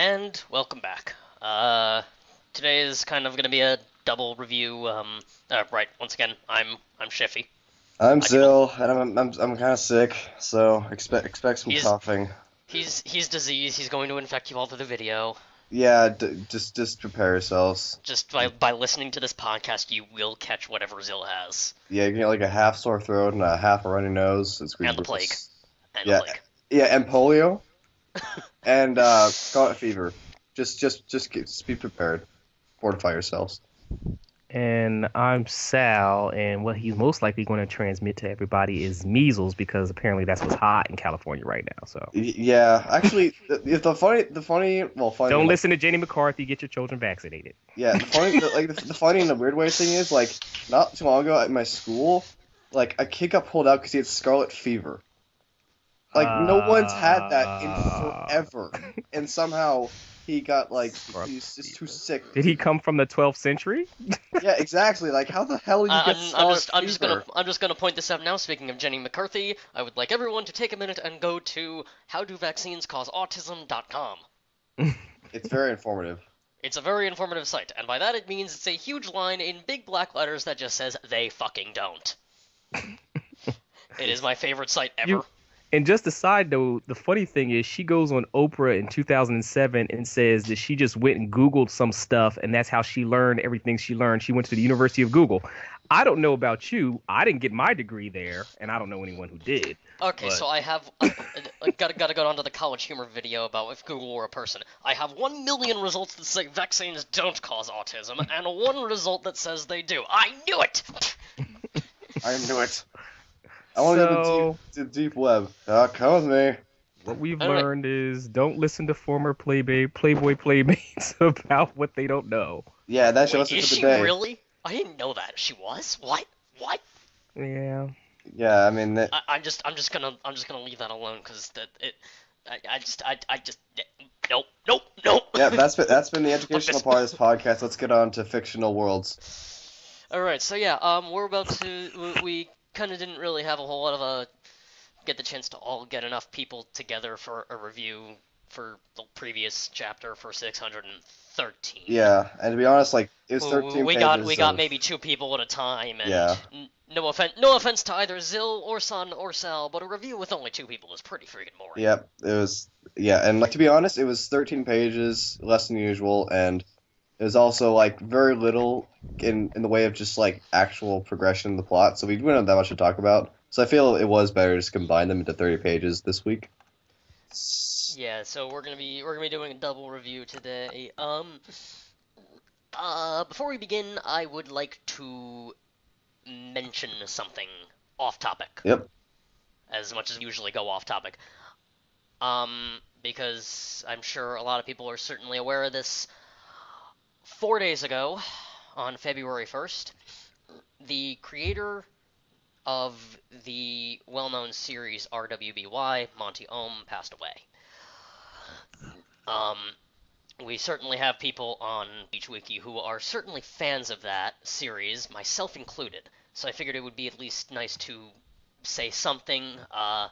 And welcome back. Today is kind of going to be a double review. Right, once again, I'm Shiffy. I'm How'd you been? Zill, and I'm kind of sick, so expect some He's coughing. he's diseased. He's going to infect you all through the video. Yeah, just prepare yourselves. Just by listening to this podcast, you will catch whatever Zill has, Yeah, you get like a half sore throat and a half a runny nose. It's gonna and be the plague, gross. and the Yeah, plague. yeah, and polio and scarlet fever. Just be prepared. Fortify yourselves. And I'm Sal, and what he's most likely going to transmit to everybody is measles because apparently that's what's hot in California right now. So Yeah, actually, well, funny, don't like, listen to Jenny McCarthy. Get your children vaccinated. yeah, the funny and the weird way thing is, like, not too long ago at my school, like, a kid got pulled out because he had scarlet fever. Like, no one's had that in Uh, forever. And somehow he got, like, he's just too sick. Did he come from the 12th century? Yeah, exactly. Like, how the hell did you get scarlet fever? I'm just gonna point this out now. Speaking of Jenny McCarthy, I would like everyone to take a minute and go to howdovaccinescauseautism.com. It's very informative. It's a very informative site, and by that it means it's a huge line in big black letters that just says, "They fucking don't." It is my favorite site ever. And just a side note, the funny thing is she goes on Oprah in 2007 and says that she just went and Googled some stuff, and that's how she learned everything she learned. She went to the University of Google. I don't know about you. I didn't get my degree there, and I don't know anyone who did. Okay, But so I have gotta go on to the College Humor video about if Google were a person. I have 1 million results that say vaccines don't cause autism, and one result that says they do. I knew it. I knew it. I want to go so to the deep web. Come with me. what we've Alright. learned is don't listen to former Playboy playmates about what they don't know. Yeah, that's your Wait, lesson is for the she day. really? I didn't know that. She was? What? What? Yeah. Yeah, I mean, I'm just gonna leave that alone because I just nope. yeah, that's been the educational part of this podcast. Let's get on to fictional worlds. All right, so yeah, we're about to we kind of didn't really have a whole lot of get the chance to all get enough people together for a review for the previous chapter for 613. Yeah, and to be honest, like, it was 13 We pages got of, maybe two people at a time, and yeah. no offense to either Zill or Sun or Sal, but a review with only two people is pretty freaking boring. Yep, it was, yeah, and, like, to be honest, it was 13 pages, less than usual, and it was also, like, very little in the way of just, like, actual progression in the plot, so we didn't have that much to talk about. So I feel it was better to just combine them into 30 pages this week. Yeah, so we're gonna be doing a double review today. Before we begin, I would like to mention something off topic, Yep. as much as we usually go off topic. Because I'm sure a lot of people are certainly aware of this. 4 days ago, on February 1st, the creator of the well-known series RWBY, Monty Ohm, passed away. We certainly have people on Bleach Wiki who are certainly fans of that series, myself included. So I figured it would be at least nice to say something. I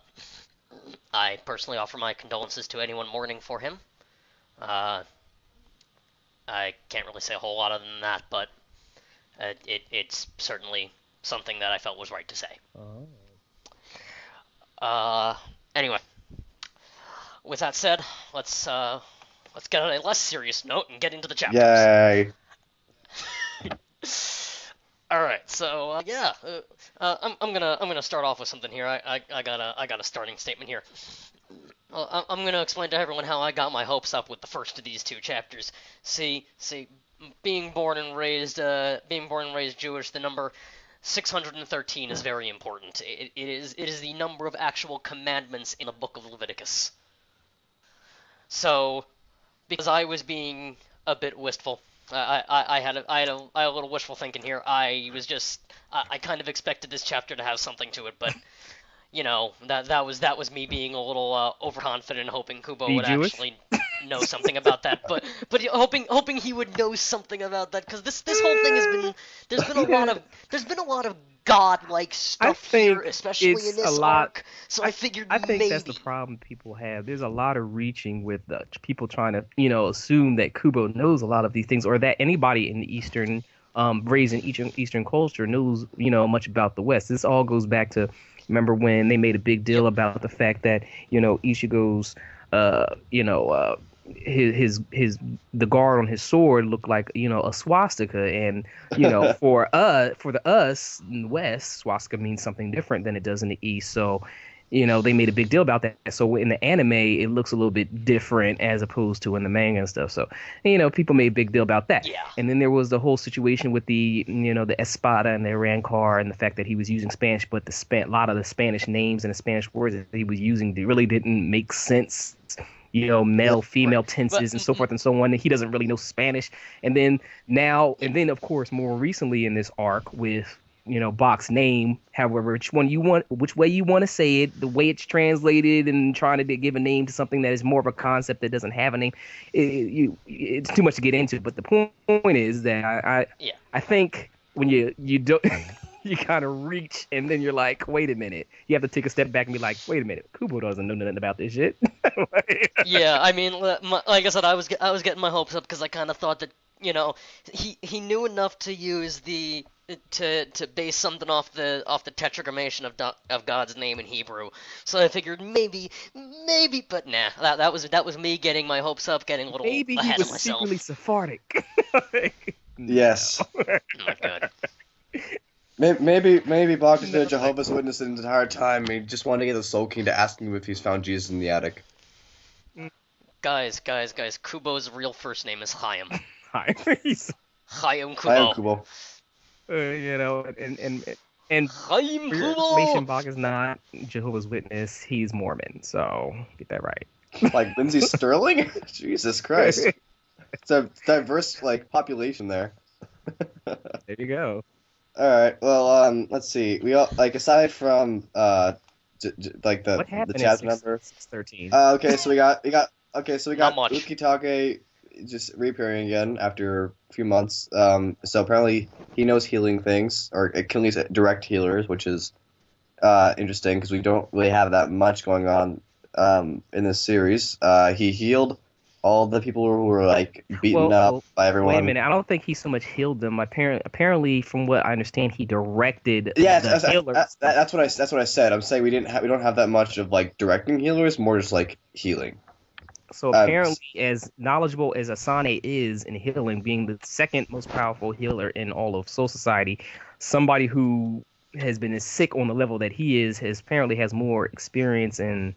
personally offer my condolences to anyone mourning for him. I can't really say a whole lot other than that, but it's certainly something that I felt was right to say. Anyway, with that said, let's get on a less serious note and get into the chapters. Yay. All right, so I'm gonna start off with something here. I got a starting statement here. I'm gonna explain to everyone how I got my hopes up with the first of these two chapters. See, being born and raised Jewish, the number 613 is very important. It is the number of actual commandments in the book of Leviticus. So, because I was being a bit wistful, I had a little wishful thinking here. I kind of expected this chapter to have something to it, but you know that was me being a little overconfident, hoping Kubo Be would Jewish? actually. know something about that, but hoping he would know something about that, because this whole thing has been Yeah, there's been a lot of godlike I stuff here, think especially in it's a this lot. arc. So I I figured I think that's the maybe. problem people have. There's a lot of reaching with people trying to, assume that Kubo knows a lot of these things, or that anybody in the Eastern, raised in Eastern culture knows, much about the West. This all goes back to, remember when they made a big Yep. deal about the fact that, Ichigo's, uh, you know, uh, his the guard on his sword looked like, a swastika, and for the us in the West, swastika means something different than it does in the East. So, they made a big deal about that. So in the anime, it looks a little bit different as opposed to in the manga and stuff. So, people made a big deal about that. Yeah. And then there was the whole situation with the Espada and the Rancor, and the fact that he was using Spanish, but a lot of the Spanish names and the Spanish words that he was using, they really didn't make sense. Yeah. Male, female Right. But tenses and so forth and so on. And he doesn't really know Spanish. And then of course, more recently in this arc with, Bach's name, however, which way you want to say it, the way it's translated and trying to give a name to something that is more of a concept that doesn't have a name, it's too much to get into. But the point is that yeah. I think when you don't. You kind of reach, and then you're like, wait a minute. You have to take a step back and be like, wait a minute. Kubo doesn't know nothing about this shit. Yeah, I mean, like I said, I was getting my hopes up because I kind of thought that, he knew enough to use to base something off the tetragrammaton of God's name in Hebrew. So I figured maybe, but nah, that was me getting my hopes up, getting a little Maybe he ahead was of myself. secretly Sephardic. Yes. Not good. Maybe Bach has been a No. Jehovah's Witness the entire time. He just wanted to get the Soul King to ask him if he's found Jesus in the attic. Guys, Kubo's real first name is Chaim. Hi. Chaim I am Kubo. Kubo. And Chaim for your Kubo! information, Bach is not Jehovah's Witness. He's Mormon. So get that right. Like Lindsay Sterling? Jesus Christ. It's a diverse population there. There you go. All right. Well, let's see. We all aside from like What the happened chat in member. 613? Okay, so we got Not much. Ukitage just reappearing again after a few months. So apparently he knows healing things, or killing these direct healers, which is interesting because we don't really have that much going on in this series. He healed all the people who were beaten up by everyone. Wait a minute. I don't think he so much healed them. Apparently, from what I understand, he directed Yeah, the healers. that's what I said. I'm saying we don't have that much of directing healers, more just healing. So apparently, as knowledgeable as Asane is in healing, being the second most powerful healer in all of Soul Society, somebody who has been as sick on the level that he is apparently has more experience in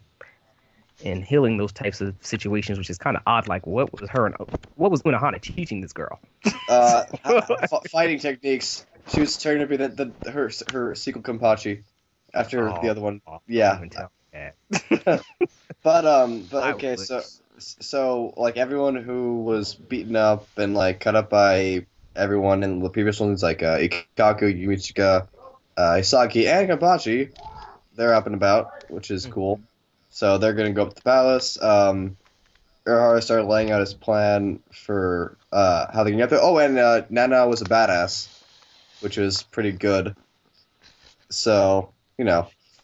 healing those types of situations, which is kind of odd. Like, what was Unohana teaching this girl? Fighting techniques. She was trying to be her sequel Kenpachi after the other one. Yeah. But okay, so everyone who was beaten up and cut up by everyone in the previous ones, Ikaku, Yumichika, Isagi, and Kenpachi, they're up and about, which is cool. So they're gonna go up to the palace. Urahara started laying out his plan for how they can get there. Oh, and Nana was a badass, which was pretty good. So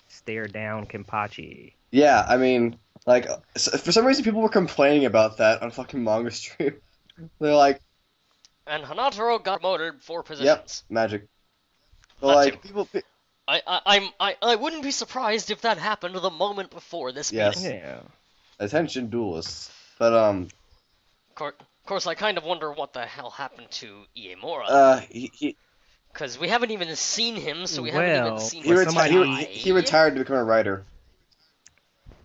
Stare down Kenpachi. yeah, I mean, for some reason people were complaining about that on fucking manga stream. They're like, And Hanataro got promoted 4 yep, positions. magic. That's But people. I wouldn't be surprised if that happened the moment before this Yes. meeting. Yeah. Attention duelists. But Of course, I kind of wonder what the hell happened to Iemura. he Because we haven't even seen him, so we haven't even seen him he retired to become a writer.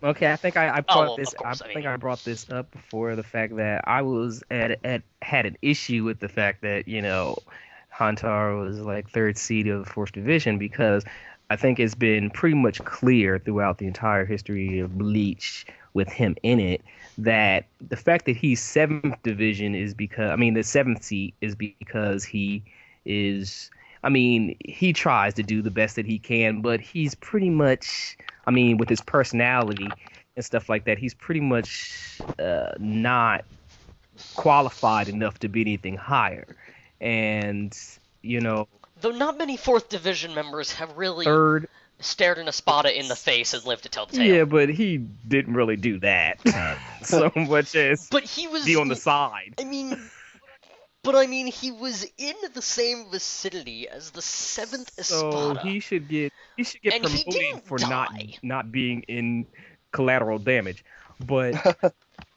Okay, I think I Oh, brought well, this. of course, I I think mean- I brought this up before, the fact that I was had an issue with the fact that Hantaro was third seed of the fourth division, because I think it's been pretty much clear throughout the entire history of Bleach with him in it that the fact that he's seventh division is because the seventh seed is because he is. He tries to do the best that he can, but he's pretty much. With his personality, and stuff like that, he's pretty much not qualified enough to be anything higher. And, you know, Though not many 4th Division members have really third, stared an Espada in the face and lived to tell the tale. yeah, but he didn't really do that so much as But he was... be on the side. I mean, he was in the same vicinity as the 7th So Espada. he should get And he promoted didn't for die. not being in collateral damage. But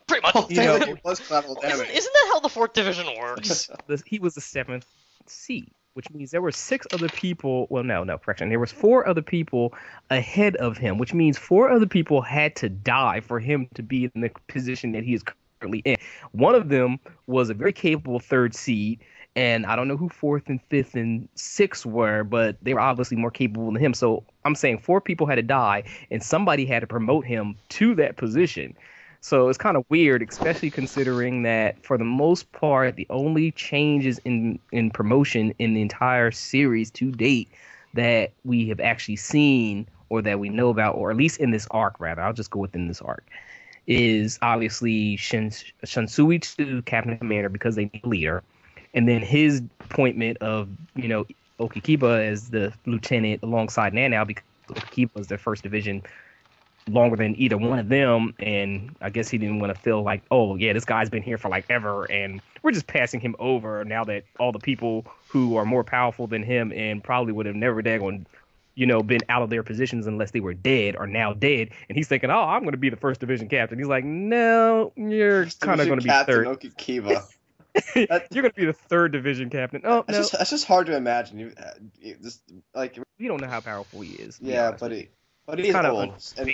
Pretty much. Oh, You know, it was collateral damage. Isn't that how the 4th Division works? he was the 7th seed, which means there were 6 other people. Well, no, correction. There was 4 other people ahead of him, which means 4 other people had to die for him to be in the position that he is currently in. One of them was a very capable 3rd seed, and I don't know who 4th and 5th and 6th were, but they were obviously more capable than him. So I'm saying 4 people had to die, and somebody had to promote him to that position. So it's kind of weird, especially considering that for the most part, the only changes in promotion in the entire series to date that we have actually seen or that we know about, or at least in this arc, rather, I'll just go within this arc, is obviously Shansui to Captain Commander because they need a leader. And then his appointment of, Okikiba as the lieutenant alongside Nanao because Okikiba was their 1st division longer than either one of them, and I guess he didn't want to feel like, oh yeah, this guy's been here for like ever and we're just passing him over now that all the people who are more powerful than him and probably would have never been out of their positions unless they were dead are now dead. And he's thinking, oh, I'm going to be the 1st division captain. He's like, no, you're kind of going to be Captain 3rd. Okikiba. You're going to be the 3rd division captain. Oh, no. That's just hard to imagine. We don't know how powerful he is. Yeah, but he's kind of old, and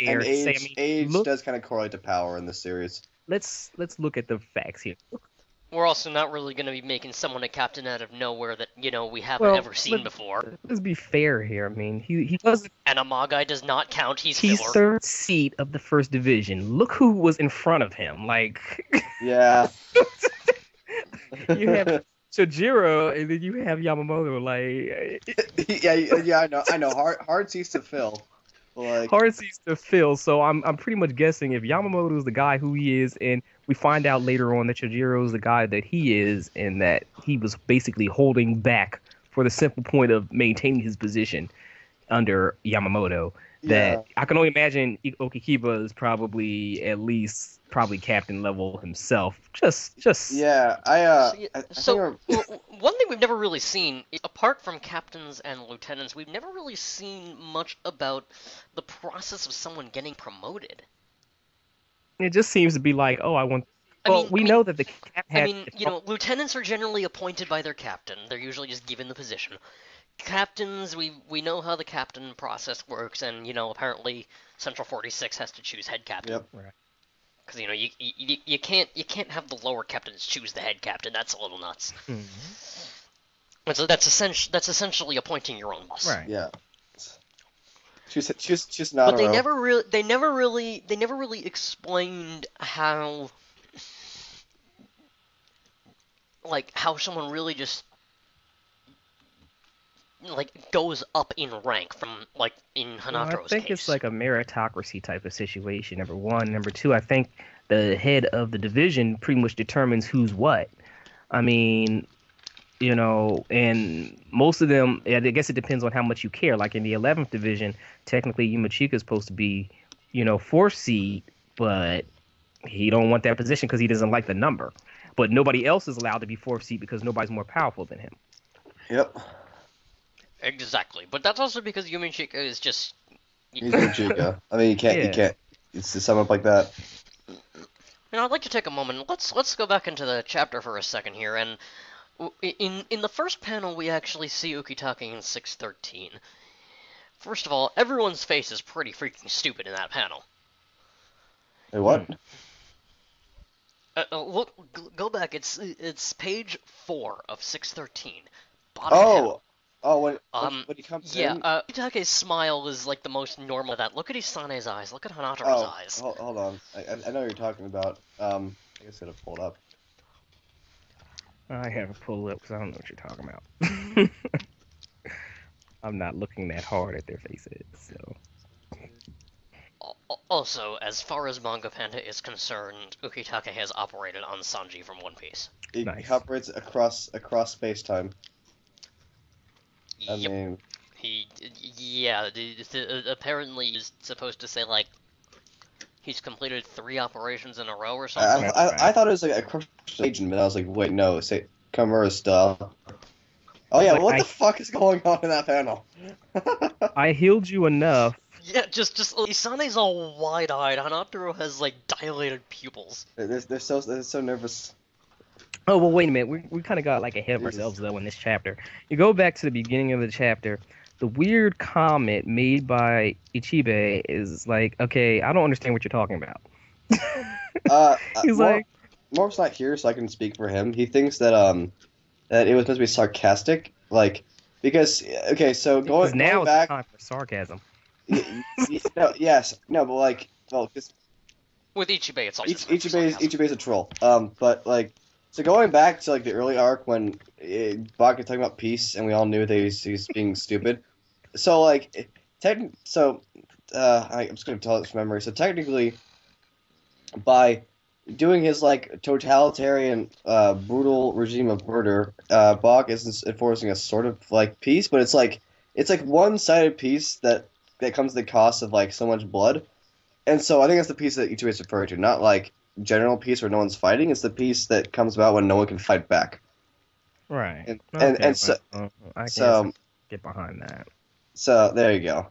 age does kind of correlate to power in this series. Let's look at the facts here. We're also not really going to be making someone a captain out of nowhere that, we haven't ever seen before. Let's be fair here. I mean, he wasn't. And Amagai does not count. He's 3rd seat of the 1st division. Look who was in front of him. Like, yeah. You have Chojiro, and then you have Yamamoto. Like, yeah, I know. Hard seats to fill. Like, hard seats to fill. So I'm pretty much guessing if Yamamoto is the guy who he is, and we find out later on that Chojiro is the guy that he is, and that he was basically holding back for the simple point of maintaining his position under Yamamoto. That I can only imagine Okikiba is probably at least captain level himself. Just yeah. One thing we've never really seen, apart from captains and lieutenants, we've never really seen much about the process of someone getting promoted. It just seems to be like, oh, we know that the captain lieutenants are generally appointed by their captain. They're usually just given the position. Captains, we know how the captain process works, and apparently Central 46 has to choose head captain. Yep. Right. Because you can't have the lower captains choose the head captain. That's a little nuts. Mm-hmm. So that's essentially appointing your own boss. Right. Yeah. Choose not. But they never really explained how someone really just goes up in rank from in Hanatro's I think case. it's like a meritocracy type of situation, number one. Number two, I think the head of the division pretty much determines who's what. I mean, and most of them, I guess it depends on how much you care. Like in the 11th division, technically Yumachika is supposed to be, 4th seed, but he don't want that position because he doesn't like the number. But nobody else is allowed to be 4th seed because nobody's more powerful than him. Yep. Exactly, but that's also because Yumachika is just... He's Yumachika. I mean, you can't. It's to sum up like that. I'd like to take a moment. Let's go back into the chapter for a second here, and in the first panel we actually see Ukitake in 613. First of all, everyone's face is pretty freaking stupid in that panel. Hey, what? Look, go back. It's page 4 of 613. Bottom panel. Oh, when he comes in? Yeah, Itake's smile is like the most normal of that. Look at Isane's eyes. Look at Hanatro's eyes. Hold on. I know what you're talking about. I guess it'll pull it up. I haven't pulled it up because I don't know what you're talking about. I'm not looking that hard at their faces, so... Also, as far as Manga Panda is concerned, Ukitake has operated on Sanji from One Piece. It Nice. operates across space time. I Yep. mean, Yeah, apparently he's supposed to say, like, he's completed 3 operations in a row or something. I thought it was like a crush agent, but I was like, wait, no, say Kamura stuff. Oh yeah, Like, what the fuck is going on in that panel? I healed you enough. Yeah, just Isane's all wide-eyed. Hanataro has, like, dilated pupils. They're so nervous. Oh, well, wait a minute. We kind of got like ahead of ourselves though in this chapter. You go back to the beginning of the chapter. The weird comment made by Ichibe is like, okay, I don't understand what you're talking about. He's like, Morph's not here, so I can speak for him. He thinks that that it was meant to be sarcastic, like because okay, so going now back. it's time for sarcasm. No, yes, no, but like, well, because With Ichibe, it's always Ichibe's a troll. But like, so going back to like the early arc when Bach was talking about peace, and we all knew that he's being stupid. So like, I'm just gonna tell this from memory. So technically, by doing his like totalitarian, brutal regime of murder, Bach is enforcing a sort of like peace, but it's like one-sided peace that comes at the cost of like so much blood. And so I think that's the peace that Ichibe is referring to, not like general peace where no one's fighting. It's the peace that comes about when no one can fight back. Right. And so I can get behind that. So there you go.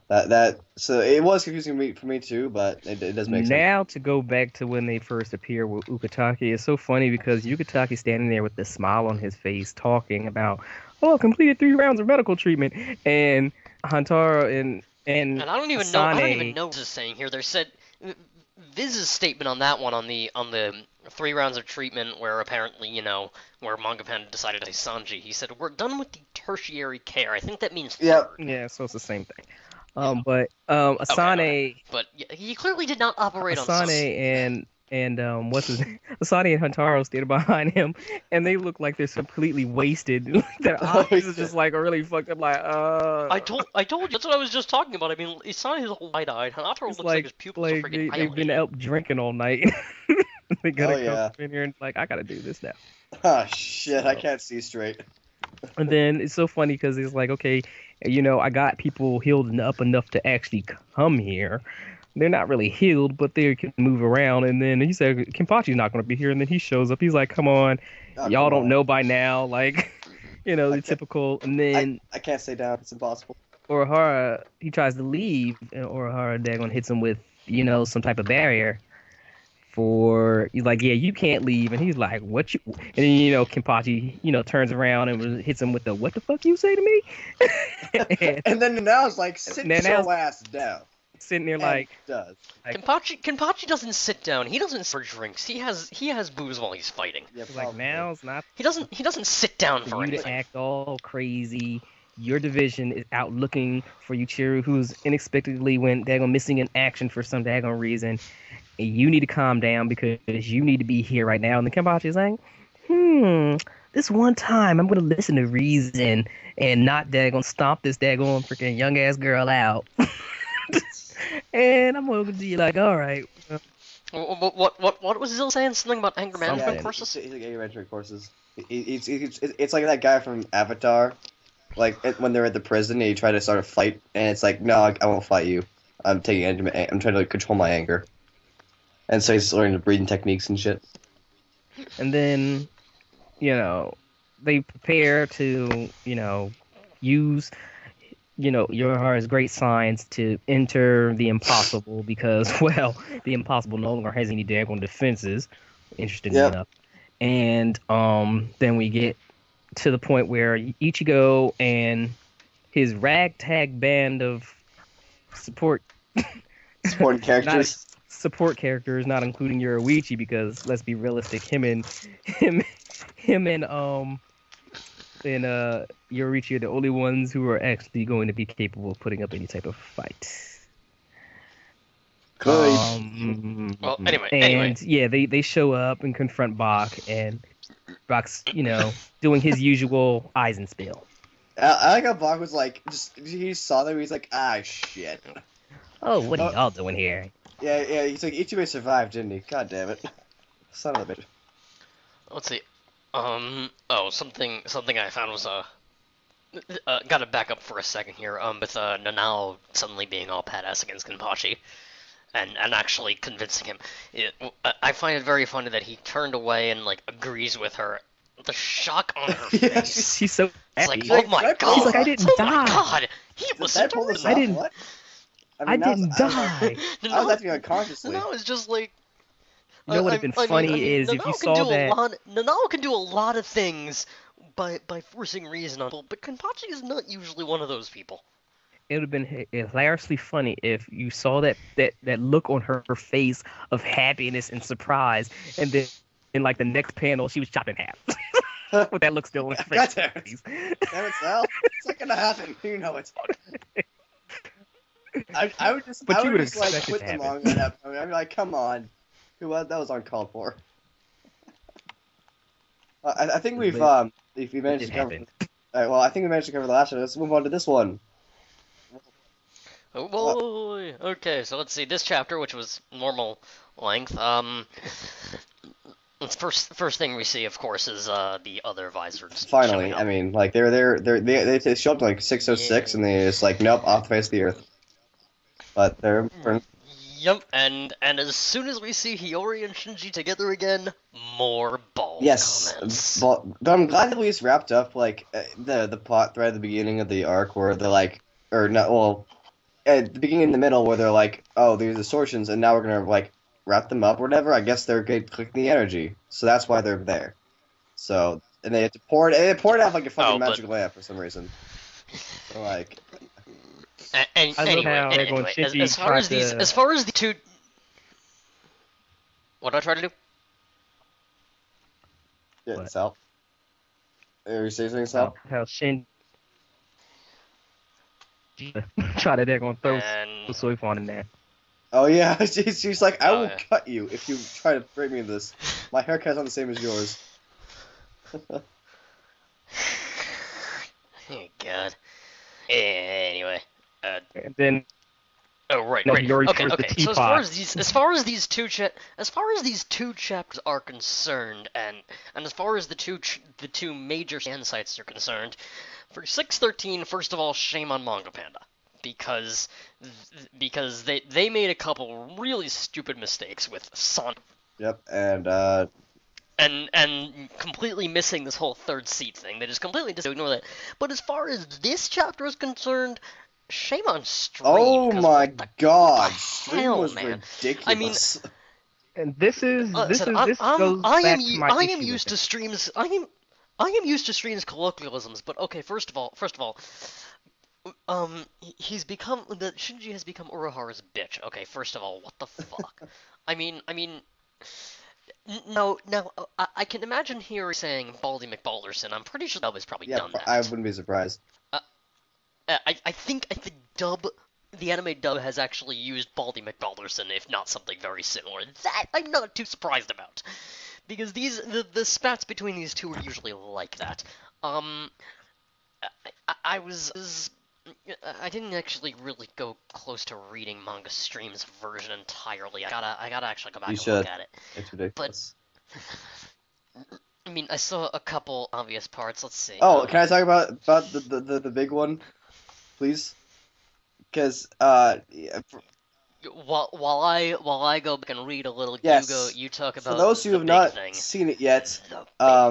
So it was confusing for me too, but it does make sense. Now to go back to when they first appear with Ukitake, it's so funny because Ukitake's standing there with this smile on his face talking about, oh, completed 3 rounds of medical treatment, and Hantaro and I don't even know what this is saying here. They said Viz's statement on that one on the 3 rounds of treatment where apparently, where Manga Panda decided to say Sanji, he said, we're done with the tertiary care. I think that means third. Yeah, so it's the same thing. But Asane, okay. But he clearly did not operate on Sanji. and what's his name? Asane and Hantaro stayed behind him, and they look like they're completely wasted. Their eyes is just like really fucked up. Like, I told you. That's what I was just talking about. I mean, Asane is all wide-eyed. Hantaro looks like his pupils are freaking they've been out drinking all night. They gotta come in here and like, I gotta do this now. Oh shit! So, I can't see straight. And then it's so funny because it's like, okay, I got people healed up enough to actually come here. They're not really healed, but they can move around. And then he said, Kenpachi's not going to be here. And then he shows up. He's like, come on. Y'all don't know by now. Like, the typical. And then I can't stay down. It's impossible. Urahara, he tries to leave. And Urahara, daggone, hits him with, some type of barrier. He's like, yeah, you can't leave. And he's like, what you. And then, Kenpachi, turns around and hits him with the, what the fuck you say to me? and then now it's like, sit your ass down. Sitting there like does. Kenpachi doesn't sit down. He doesn't serve drinks. He has booze while he's fighting. Yeah, like now it's not. He doesn't sit down for anything. You to act all crazy. Your division is out looking for Yuichiro, who's inexplicably went daggone missing in action for some daggone reason. And you need to calm down because you need to be here right now. And the Kenpachi is like, this one time I'm gonna listen to reason and not daggone stomp this daggone freaking young ass girl out. And I'm going to be like, all right. What was Zill saying? Something about anger management courses? He's like anger management courses. It's like that guy from Avatar, like when they're at the prison and you try to start a fight, and it's like, no, I won't fight you. I'm trying to control my anger. And so he's learning the breathing techniques and shit. And then, they prepare to, use. Urahara's great science to enter the impossible because, well, the impossible no longer has any daggone defenses, interestingly enough. And then we get to the point where Ichigo and his ragtag band of support characters, not including Yoruichi, because let's be realistic, him and Yoruichi are the only ones who are actually going to be capable of putting up any type of fight. Well, anyway. Yeah, they show up and confront Bach, and Bach's, doing his usual Eisenspiel. I like how Bach was like, he saw them, he's like, ah, shit. Oh, what are y'all doing here? Yeah, he's like, Ichibei survived, didn't he? God damn it. Son of a bitch. Let's see. Oh, something I found was gotta back up for a second here. With Nanao suddenly being all badass against Kenpachi, and actually convincing him. I find it very funny that he turned away and like agrees with her. The shock on her Yeah, face. She's so It's happy. like, oh my She's god! like, I didn't oh die. my god! He was Did I pull this stern. off? didn't- What? I didn't die. I was acting unconsciously. No, it's just like. You know what would have been funny is if you Nanao can saw do that. Nanao can do a lot of things by forcing reason on people, but Kenpachi is not usually one of those people. It would have been hilariously funny if you saw that look on her face of happiness and surprise, and then in like the next panel she was chopped in half. With that look still on her God face. damn it. Damn it, Sal. It's not gonna happen. You know it. I would just, But I you would would just like expect it quit to the happen. manga at that point. I'd be like, come on. That was uncalled for. I think we've if we managed It to cover. happened. Alright, well, I think we managed to cover the last one. Let's move on to this one. Oh, whoa, okay, so let's see. This chapter, which was normal length, first thing we see, of course, is the other visors. Finally, showing I up. mean, like they show up to like 606 and they just like nope, off the face of the earth. But they're Yep, and as soon as we see Hiyori and Shinji together again, more balls comments. but I'm glad that we just wrapped up like the plot thread at the beginning of the arc where they're like, or not, well, at the beginning and the middle where they're like, oh, these distortions, and now we're gonna like wrap them up or whatever. I guess they're collecting the energy, so that's why they're there. So and they have to pour it. They pour it out like a fucking magic lamp for some reason. So like. And I love how they're going Shinji as far as these, as far as the two, what do I try to do? Yeah, What? Sal. Are you saying something, Sal? How Shinji try to they're gonna throw And Soifon in there. Oh yeah, she's like, I Oh, will yeah. cut you if you try to bring me this. My haircut's not the same as yours. oh god. Anyway. And then Oh right, No, right. Hiyori Okay, throws the okay. So as far teapot. as these two chapters are concerned, and as far as the two major fan sites are concerned, for 613, first of all, shame on Manga Panda, because they made a couple really stupid mistakes with Sonic. Yep, and And completely missing this whole third seat thing. They just completely ignore that. But as far as this chapter is concerned, shame on Stream. oh 'cause my what the god, Stream hell, was man? ridiculous. And this is Listen, this goes back to my I issue am with used it. to Stream's I am used to Stream's colloquialisms, but okay, first of all, Shinji has become Uraharu's bitch. Okay, first of all, what the fuck? I mean, no, I can imagine here saying Baldy McBalderson. I'm pretty sure Dub has probably Yeah, done that. I wouldn't be surprised. I think the anime dub has actually used Baldy McBalderson, if not something very similar. That I'm not too surprised about, because the spats between these two are usually like that. I didn't actually really go close to reading Manga Stream's version entirely. I gotta actually go back You and should. look at it. It's ridiculous. I mean, I saw a couple obvious parts. Let's see. Oh, can I talk about the big one, please? Because yeah, While I go back and read a little, Yes. you talk for about those who the have big not thing. seen it yet, The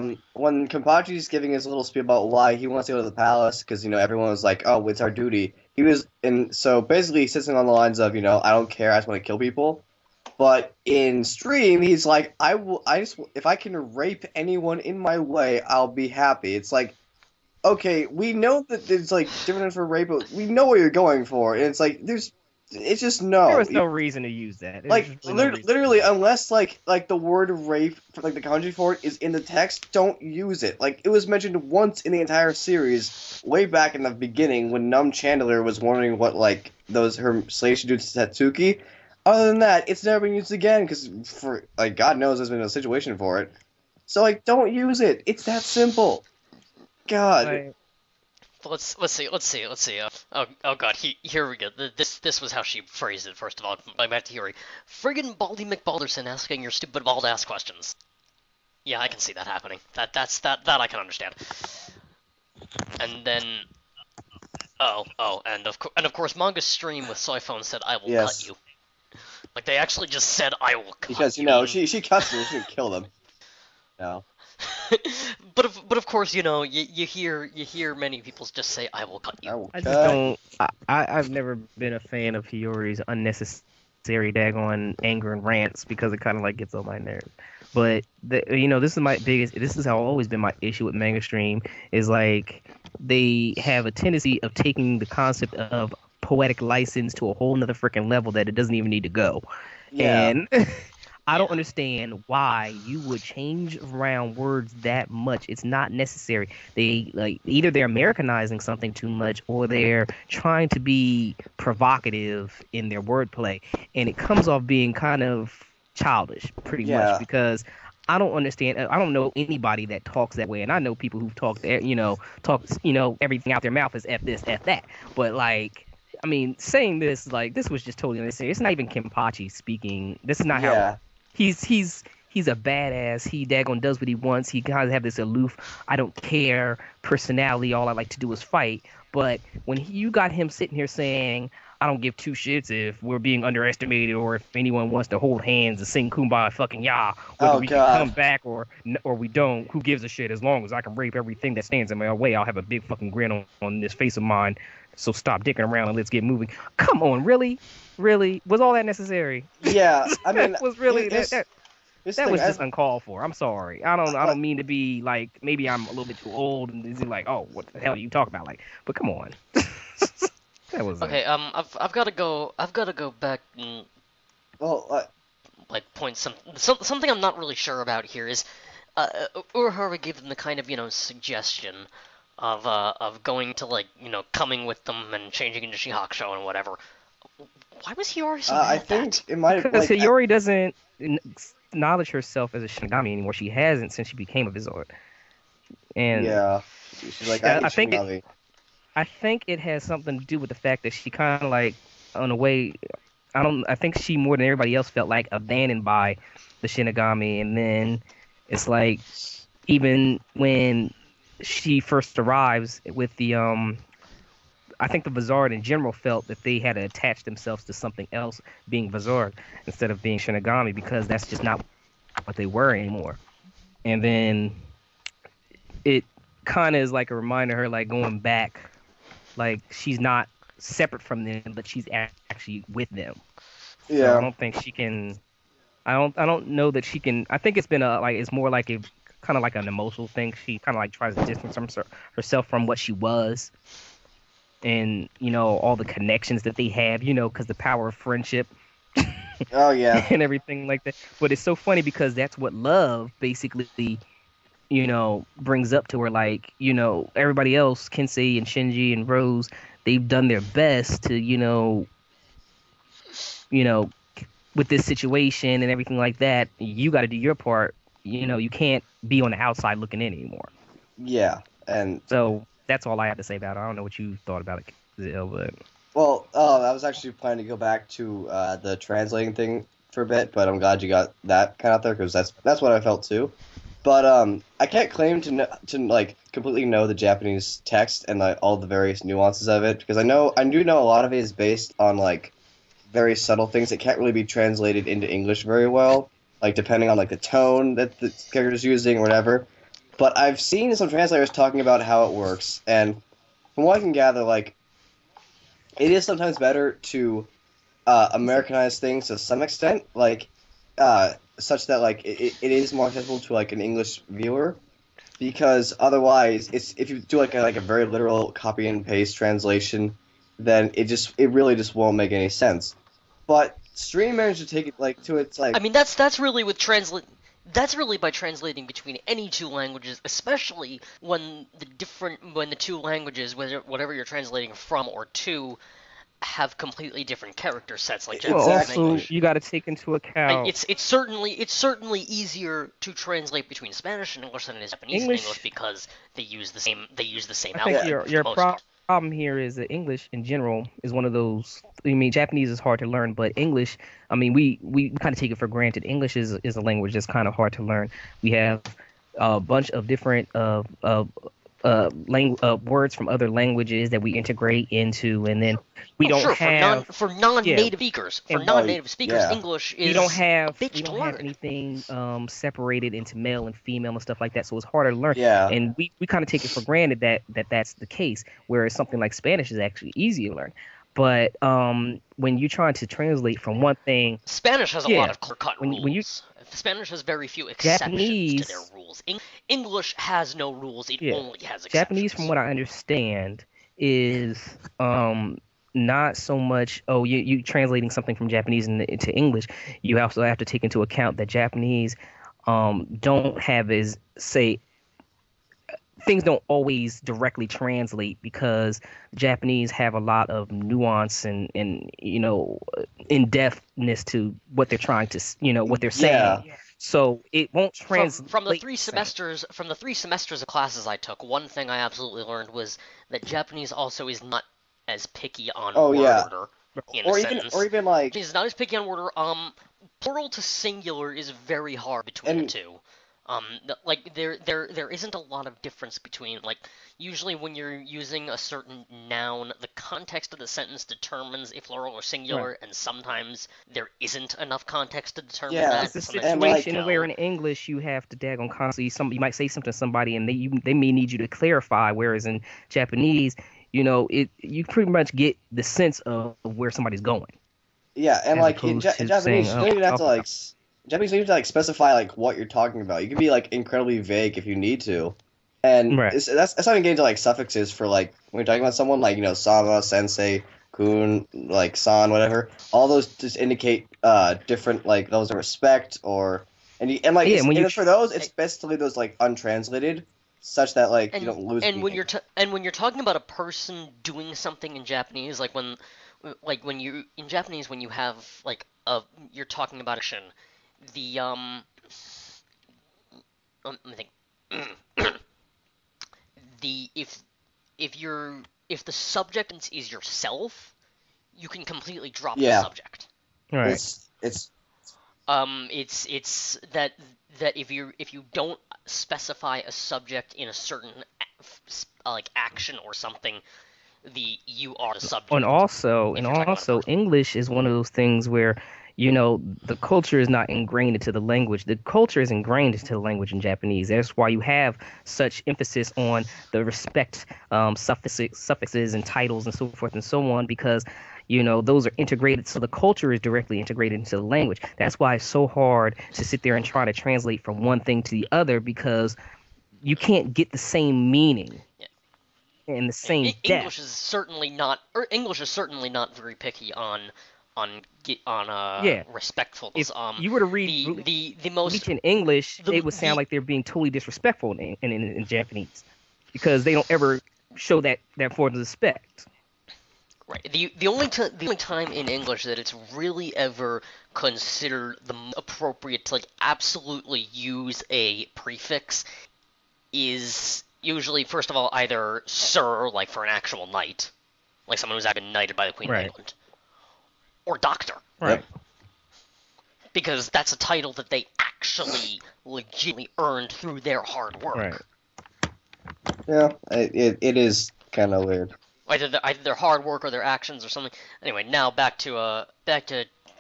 big when Kenpachi's giving his little spiel about why he wants to go to the palace, because everyone was like, "Oh, it's our duty." So basically, he's sitting on the lines of, I don't care, I just want to kill people. But in Stream, he's like, if I can rape anyone in my way, I'll be happy. It's like, okay, we know that there's like difference for rape, but we know what you're going for, and it's like it's just no. There was no reason to use that. There Like was just really no reason. literally, unless like the word rape, for, like the kanji for it is in the text, don't use it. Like it was mentioned once in the entire series, way back in the beginning when Num Chandler was wondering what like her slave should do to Satsuki. Other than that, it's never been used again because for like God knows there's been a situation for it. So like, don't use it. It's that simple. God. Like, Let's see. Oh God, here we go. This was how she phrased it. First of all, by Matt Theory, friggin' Baldy McBalderson asking your stupid bald ass questions. Yeah, I can see that happening. That I can understand. And then and of course, Manga Stream with Soyphone said, "I will cut Yes, you." Like they actually just said, "I will cut because you." she cuts them, she would kill them. No. But of course, you hear many people just say, "I will cut I you." will I just cut. don't. I've never been a fan of Hiyori's unnecessary daggone anger and rants because it kind of like gets on my nerves. But this is my biggest. This is how always been my issue with manga stream is like they have a tendency of taking the concept of poetic license to a whole nother freaking level that it doesn't even need to go. Yeah. And I don't Yeah. understand why you would change around words that much. It's not necessary. They like either they're Americanizing something too much or they're trying to be provocative in their wordplay, and it comes off being kind of childish, pretty much. Yeah. Because I don't understand. I don't know anybody that talks that way, and I know people who've talked, everything out their mouth is f this, f that. But like, I mean, saying this like this was just totally unnecessary. It's not even Kenpachi speaking. This is not how Yeah. he's a badass. He daggone does what he wants. He kind of have this aloof, I don't care personality. All I like to do is fight. But when you got him sitting here saying, I don't give two shits if we're being underestimated or if anyone wants to hold hands and sing Kumbaya fucking Yah, whether Oh we can come God. back or we don't, who gives a shit? As long as I can rape everything that stands in my way, I'll have a big fucking grin on this face of mine. So stop dicking around and let's get moving. Come on, really? Really? Was all that necessary? Yeah. I mean, That was really here's, that here's the that thing. was just uncalled for. I'm sorry. I don't mean to be like maybe I'm a little bit too old and is like, oh, what the hell are you talking about? Like, but come on. That was Okay. I've got to go. I've got to go back and Well, like point something I'm not really sure about here is Urahara gave them the kind of suggestion of going to like coming with them and changing into Shihakusho and whatever. Why was Hiyori so mad I at think that? it might have because like Hiyori doesn't acknowledge herself as a Shinigami anymore. She hasn't since she became a Vizard. And yeah. She's like, I hate I think Shinigami. I think it has something to do with the fact that she kind of like, in a way, I think she more than everybody else felt like abandoned by the Shinigami, and then it's like even when she first arrives with the I think the Vizard in general felt that they had to attach themselves to something else, being Vizard instead of being Shinigami, because that's just not what they were anymore. And then it kind of is like a reminder of her like going back, like she's not separate from them, but she's actually with them. So I Yeah. don't think she can. I don't know that she can. I think it's been it's more like a kind of like an emotional thing. She kind of like tries to distance herself from what she was, and all the connections that they have. Because the power of friendship Oh yeah. and everything like that. But it's so funny because that's what love basically brings up to her. Like everybody else, Kensei and Shinji and Rose, they've done their best to you know with this situation and everything like that. You got to do your part. You can't be on the outside looking in anymore. Yeah. And So that's all I have to say about it. I don't know what you thought about it, Zil, but well, I was actually planning to go back to the translating thing for a bit, but I'm glad you got that kind of out there because that's what I felt too. But I can't claim to like completely know the Japanese text and like all the various nuances of it because I do know a lot of it is based on like very subtle things that can't really be translated into English very well, like depending on like the tone that the character's using or whatever. But I've seen some translators talking about how it works, and from what I can gather, like it is sometimes better to Americanize things to some extent, like such that like it is more accessible to like an English viewer, because otherwise, it's if you do like a very literal copy and paste translation, then it really just won't make any sense. But Stream managed to take it like to its I like mean, that's really with translate. That's really by translating between any two languages, especially when the two languages, whatever you're translating from or to, have completely different character sets, like Well, Japanese and also English. you got to take into account It's certainly easier to translate between Spanish and English than it is Japanese and English because they use the same I think outlet for the your most part. problem here is that English in general is one of those. I mean, Japanese is hard to learn, but English, I mean, we kind of take it for granted. English is a language that's kind of hard to learn. We have a bunch of different words from other languages that we integrate into, and then we don't Sure, have for non-native speakers, yeah. English is we don't have a bitch we to don't learn. have anything separated into male and female and stuff like that, so it's harder to learn. Yeah. And we kind of take it for granted that's the case, whereas something like Spanish is actually easy to learn. But when you're trying to translate from one thing, Spanish has a lot of clear-cut rules. when you Spanish has very few exceptions Japanese, to their rules. English has no rules; it only has exceptions. Japanese, from what I understand, is not so much. Oh, you translating something from Japanese into English. You also have to take into account that Japanese don't have as say things don't always directly translate because Japanese have a lot of nuance and in-depthness to what they're trying to what they're saying. Yeah. So it won't translate. From the 3 semesters of classes I took, one thing I absolutely learned was that Japanese also is not as picky on word order in a sentence. Or even like It's not as picky on word order. Plural to singular is very hard between the two. There isn't a lot of difference between, like, usually when you're using a certain noun, the context of the sentence determines if plural or singular, and sometimes there isn't enough context to determine that. It's a Sometimes situation where in English you have to daggone constantly, you might say something to somebody and they may need you to clarify, whereas in Japanese, you pretty much get the sense of where somebody's going. Yeah, and like in Japanese, saying, you don't even have to like Japanese, you don't have to like specify like what you're talking about. You can be like incredibly vague if you need to, and that's not even getting to like suffixes for like when you're talking about someone like sama, sensei, kun, like san, whatever. All those just indicate different like levels of respect for those, it's best to leave those like untranslated, such that like you don't lose. And when you're talking about a person doing something in Japanese, when you in Japanese when you have like you're talking about action. Let me think. If the subject is yourself, you can completely drop the subject. Right. It's that if you don't specify a subject in a certain like action or something, you are the subject. And also English is one of those things where the culture is not ingrained into the language. The culture is ingrained into the language in Japanese. That's why you have such emphasis on the respect suffixes and titles and so forth and so on, because those are integrated. So the culture is directly integrated into the language. That's why it's so hard to sit there and try to translate from one thing to the other, because you can't get the same meaning and the same depth. English is certainly not very picky on respectfulness. If you were to read the most Bleach in English, it would sound like they're being totally disrespectful in Japanese, because they don't ever show that form of respect. Right. The only time in English that it's really ever considered the appropriate to like absolutely use a prefix is usually, first of all, either sir, like for an actual knight, like someone who's been knighted by the Queen of England, or doctor. Right. Because that's a title that they actually legitimately earned through their hard work. Right. Yeah, it is kind of weird. Either their hard work or their actions or something. Anyway, now back to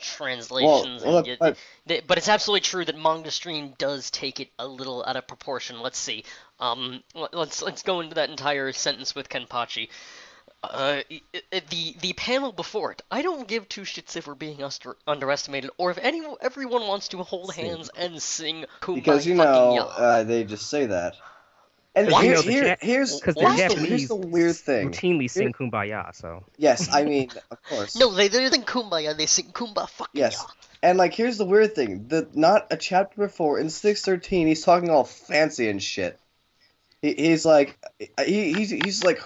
translations. But it's absolutely true that Manga Stream does take it a little out of proportion. Let's see. Let's go into that entire sentence with Kenpachi. The panel before it. I don't give two shits if we're being underestimated, or if everyone wants to hold hands and sing Kumbaya. Because they just say that. And here's the weird thing. Routinely sing Kumbaya, so. Yes, I mean, of course. No, they don't sing Kumbaya. They sing Kumbaya fucking Yes, and like here's the weird thing. Not a chapter before in 613, he's talking all fancy and shit. He's like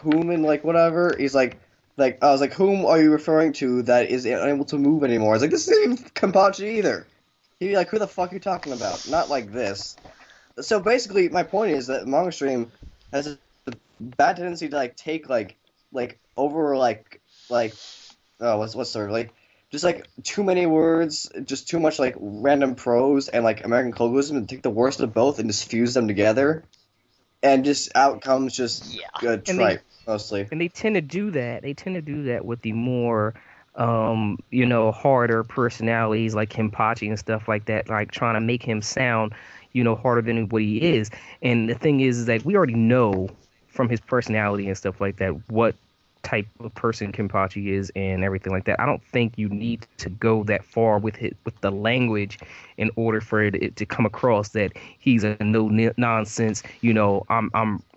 whom and like whatever. He's like, Like I was like, whom are you referring to that is unable to move anymore? I was like, this isn't even Kenpachi either. He'd be like, who the fuck are you talking about? Not like this. So basically, my point is that manga stream has a bad tendency to like take like over like what's the word? Like just like too many words, just too much like random prose and like American colloquialism, and take the worst of both and just fuse them together, and just out comes just Yeah. good And they tripe mostly. and they tend to do that. They tend to do that with the more harder personalities like Kenpachi and stuff like that, like trying to make him sound, harder than what he is. And the thing is that we already know from his personality and stuff like that what type of person Kenpachi is and everything like that. I don't think you need to go that far with the language in order for it to come across that he's a nonsense,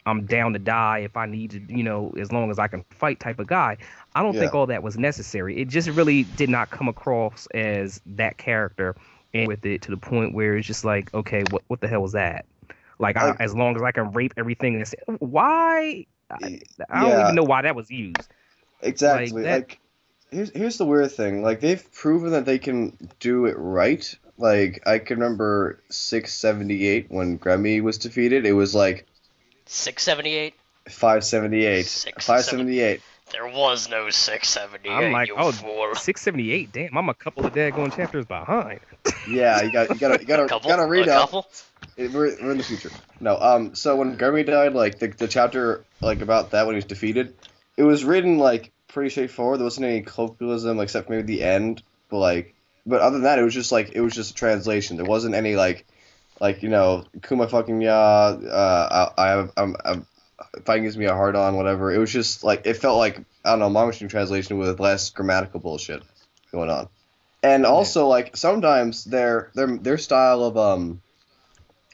I'm down to die if I need to, as long as I can fight type of guy. I don't Yeah. think all that was necessary. It just really did not come across as that character and with it to the point where it's just like, okay, what the hell was that? Like, Like as long as I can rape everything, why? I don't yeah, even know why that was used. Like exactly. that. Like here's the weird thing. Like they've proven that they can do it right. Like I can remember 678 when Grammy was defeated. It was like 678. 578. 678. 578. There was no I'm 678, like, you oh, fool. 678. Damn, I'm a couple of daggone chapters behind. Yeah, you A couple? gotta read A up. couple? We're in the future. No, so when Grammy died, like the chapter like about that when he was defeated, it was written like pretty straightforward. There wasn't any colloquialism except for maybe the end, but other than that, it was just a translation. There wasn't any Kuma fucking ya, I'm fighting gives me a hard on, whatever. It was just like it felt like I don't know, manga machine translation with less grammatical bullshit going on. And Yeah. also like sometimes their style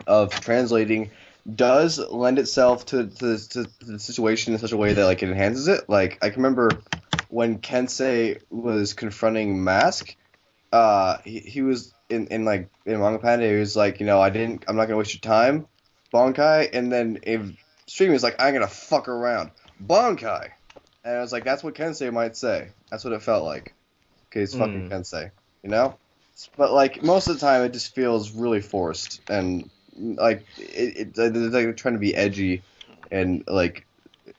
of translating does lend itself to the situation in such a way that like it enhances it. Like I can remember when Kensei was confronting Mask, he was in Manga Panda, he was like, I'm not gonna waste your time, Bonkai, and then if Stream is like, I'm gonna fuck around, Bonkai, and I was like, that's what Kensei might say. That's what it felt like. Okay, it's fucking Mm. Kensei, you know. But like most of the time, it just feels really forced and like they're like trying to be edgy and like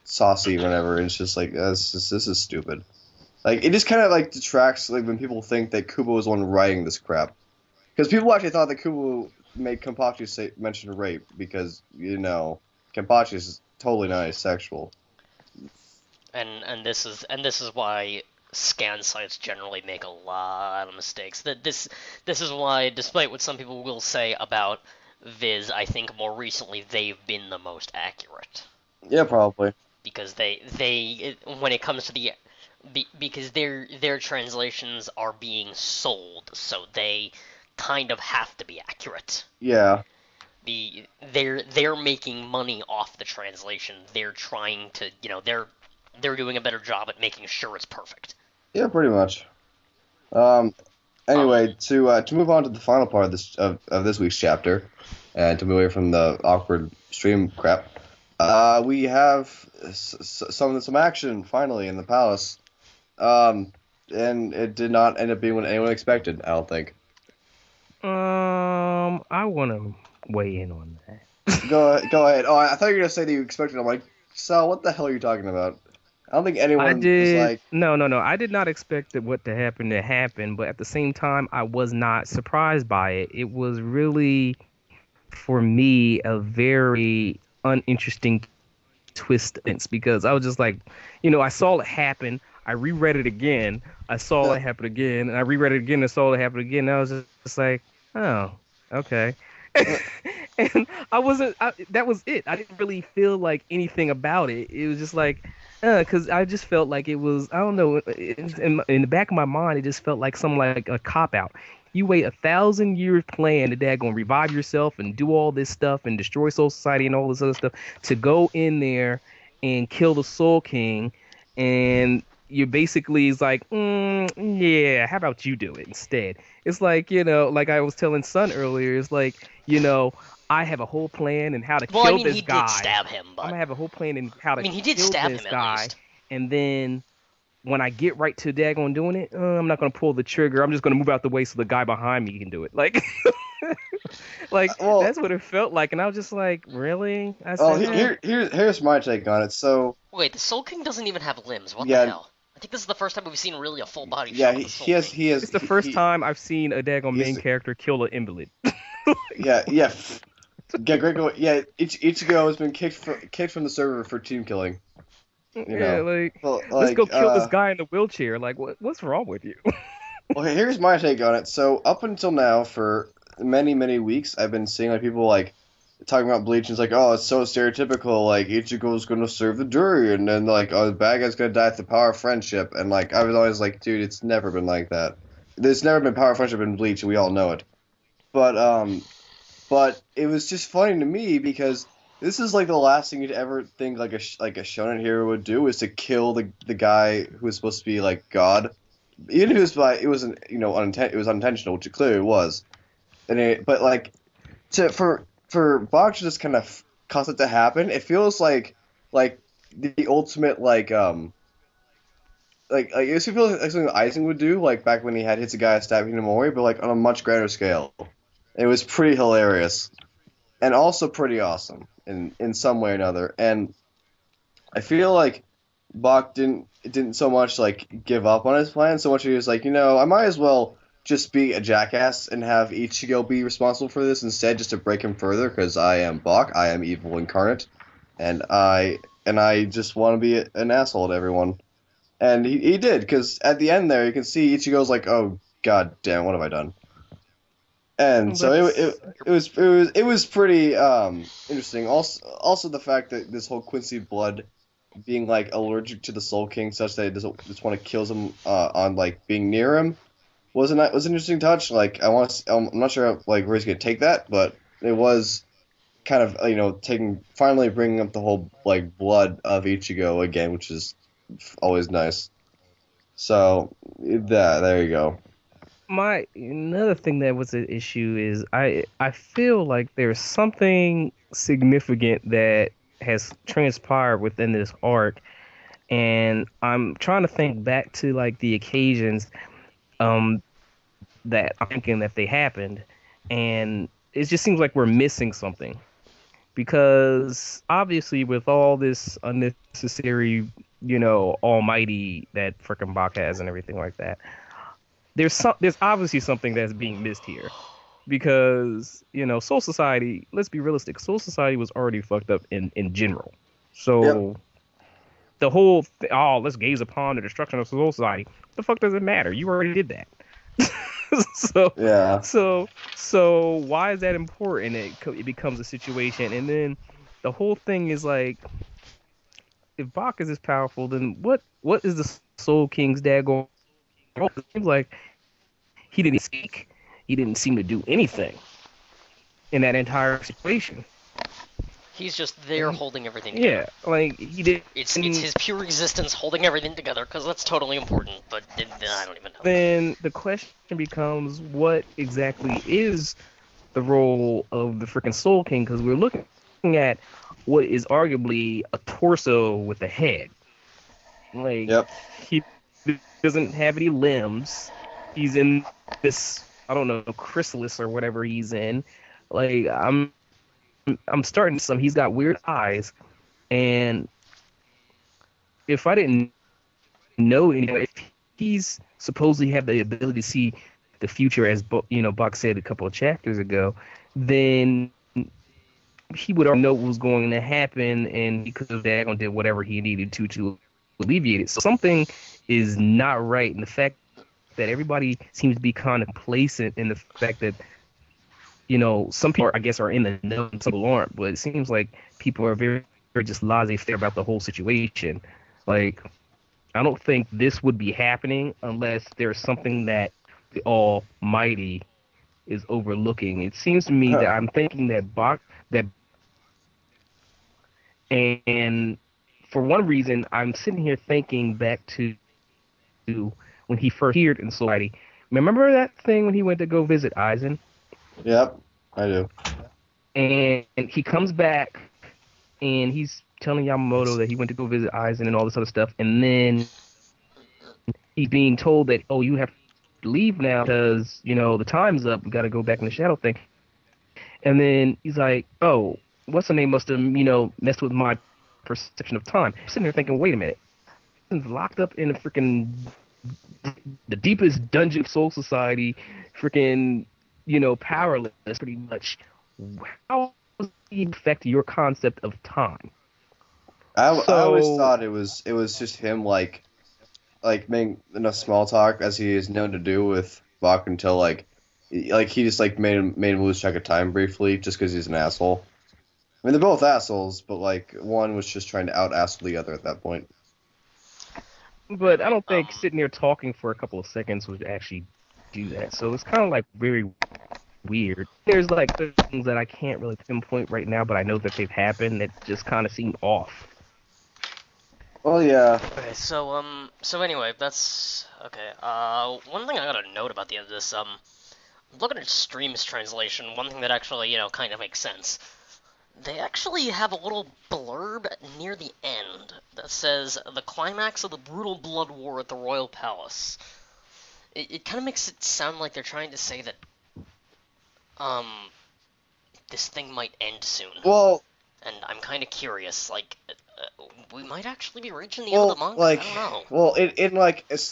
saucy, or whatever. And it's just like this is stupid. Like it just kind of like detracts like when people think that Kubo was the one writing this crap, because people actually thought that Kubo made Kenpachi say mention rape because Kenpachi is totally not asexual. And this is why scan sites generally make a lot of mistakes. This is why, despite what some people will say about Viz, I think more recently they've been the most accurate Yeah, probably. because when it comes to because their translations are being sold, so they kind of have to be accurate. Yeah, They're making money off the translation. They're trying to, they're doing a better job at making sure it's perfect. yeah, pretty much. Um, Um, Anyway, to move on to the final part of this week's chapter, and to move away from the awkward stream crap, we have some action finally in the palace, and it did not end up being what anyone expected. I don't think. I want to weigh in on that. Go ahead. Oh, I thought you were gonna say that you expected. I'm like, Sal, what the hell are you talking about? I don't think I anyone was did like, no. I did not expect what to happen, but at the same time, I was not surprised by it. It was really, for me, a very uninteresting twist because I was just like, I saw it happen. I reread it again. I saw it happen again, and I reread it again and saw it happen again. And I was just like, oh, okay. And I wasn't. That was it. I didn't really feel like anything about it. It was just like, because I just felt like it was. I don't know. In the back of my mind, it just felt like some like a cop out. You wait 1,000 years plan that they're gonna revive yourself and do all this stuff and destroy Soul Society and all this other stuff to go in there and kill the Soul King, and you basically is like, yeah, how about you do it instead? It's like, like I was telling Sun earlier, it's like, I have a whole plan and how to well, I kill mean, this he did guy. stab him, I'm but gonna have a whole plan in how I to mean, he did kill stab this him at guy, least. and then when I get right to daggone doing it, I'm not gonna pull the trigger. I'm just gonna move out the way so the guy behind me can do it. Like, like Well, that's what it felt like, and I was just like, really? I well, said, eh. here's my take on it. So Wait, the Soul King doesn't even have limbs. What the yeah, hell? I think this is the first time we've seen really a full body yeah, shot of the Soul King. It's the first time I've seen a daggone he's main character kill an invalid. yeah, great goal. Yeah, Ichigo has been kicked from the server for team killing. You Yeah, know, like well, let's go kill this guy in the wheelchair. Like, what's wrong with you? well, here's my take on it. So up until now, for many weeks, I've been seeing like people like talking about Bleach, and it's like, oh, it's so stereotypical. Like Ichigo's gonna serve the jury, and then like, oh, the bad guy's gonna die at the power of friendship. And like, I was always like, dude, it's never been like that. There's never been power of friendship in Bleach, and we all know it. But it was just funny to me because this is like the last thing you'd ever think like a shonen hero would do is to kill the guy who was supposed to be like God. Even if it wasn't it was unintentional, which it clearly was. But like for Bach to just kind of cause it to happen, it feels like the ultimate it feels like something that Aizen would do, like back when he had Hitsugaya stabbing Hinamori, but like on a much grander scale. It was pretty hilarious and also pretty awesome in some way or another. And I feel like Bach didn't so much like give up on his plan, so much he was like, I might as well just be a jackass and have Ichigo be responsible for this instead, just to break him further, because I am Bach, I am evil incarnate, and I just want to be an asshole to everyone. And he did, because at the end there you can see Ichigo's like, oh god damn, what have I done? And so it was pretty interesting. Also the fact that this whole Quincy blood being like allergic to the Soul King, such that it doesn't just want to kill him on like being near him, was an interesting touch. Like I'm not sure like where he's gonna take that, but it was kind of finally bringing up the whole like blood of Ichigo again, which is always nice. So there you go. My another thing that was an issue is I feel like there's something significant that has transpired within this arc, and I'm trying to think back to like the occasions um that I'm thinking that they happened, and it just seems like we're missing something because obviously with all this unnecessary, almighty that frickin' Bach has and everything like that, there's obviously something that's being missed here because Soul Society. Let's be realistic. Soul Society was already fucked up in general. Yep. So the whole let's gaze upon the destruction of Soul Society. The fuck does it matter? You already did that. so Yeah. so so why is that important? It becomes a situation, and then the whole thing is like, if Bach is this powerful, then what is the Soul King's daggone role? It seems like he didn't speak. He didn't seem to do anything in that entire situation. He's just there holding everything together. Yeah, like he did. It's his pure existence holding everything together, because that's totally important, but I don't even know. Then the question becomes, what exactly is the role of the freaking Soul King? Because we're looking at what is arguably a torso with a head. Like, Yep. he doesn't have any limbs. He's in this, I don't know, chrysalis or whatever he's in. Like, I'm starting some. He's got weird eyes, and if I didn't know if he's supposedly have the ability to see the future, as Buck said a couple of chapters ago, then he would already know what was going to happen, and he could have did whatever he needed to alleviate it. So something is not right, and the fact that everybody seems to be kind of complacent in the fact that some people, I guess, are in the know and some people aren't, but it seems like people are very, very just laissez-faire about the whole situation. Like, I don't think this would be happening unless there's something that the Almighty is overlooking. It seems to me that I'm thinking that and for one reason, I'm sitting here thinking back to when he first appeared in Society. Remember that thing when he went to go visit Aizen? Yep, I do. And he comes back, and he's telling Yamamoto that he went to go visit Aizen and all this other stuff. And then he's being told that, oh, you have to leave now because, the time's up. We got to go back in the shadow thing. And then he's like, oh, what's the name must have, messed with my perception of time. I'm sitting there thinking, wait a minute. He's locked up in a freaking the deepest dungeon of Soul Society, freaking, powerless pretty much. How does he affect your concept of time? I always So, thought it was just him making enough small talk as he is known to do with Bach until he just made him lose track of time briefly just because he's an asshole. I mean they're both assholes, but one was just trying to out asshole the other at that point. but I don't think sitting there talking for a couple of seconds would actually do that. So it's kind of like very weird. There's like things that I can't really pinpoint right now, but I know that they've happened that just kind of seem off. Well, yeah. Okay, so anyway, that's okay. One thing I gotta note about the end of this, looking at Stream's translation, one thing that actually, kind of makes sense. They actually have a little blurb near the end that says the climax of the brutal blood war at the royal palace. It kind of makes it sound like they're trying to say that, this thing might end soon. Well, and I'm kind of curious, we might actually be reaching the end of the manga. I don't know. Well, it's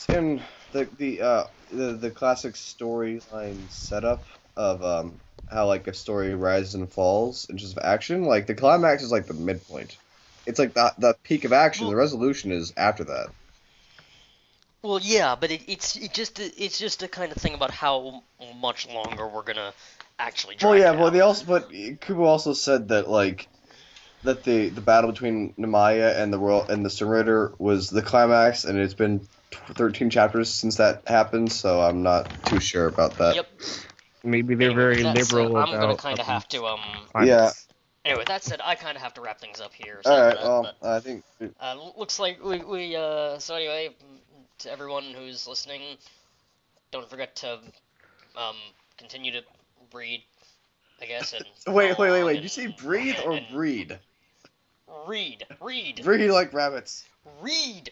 in the classic storyline setup of how a story rises and falls in just action. Like the climax is the midpoint. It's the peak of action. Well, the resolution is after that. Well, yeah, but it's just a kind of thing about how much longer we're gonna actually drag it out. But Kubo also said that that the battle between Nemaya and the Surrender was the climax, and it's been 13 chapters since that happened, so I'm not too sure about that. Yep. Maybe they're very liberal. I'm gonna kind of have to Yeah. Anyway, that said, I kind of have to wrap things up here. All right. Well, I think. Looks like we so anyway, to everyone who's listening, don't forget to continue to read, I guess. And Wait. Did you say breathe or breed? Read. Breed like rabbits. Read.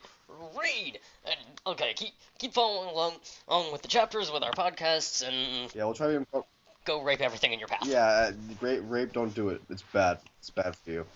And okay, keep following along with the chapters with our podcasts, and yeah, we'll try to go rape everything in your path. Yeah, rape. Don't do it. It's bad. It's bad for you.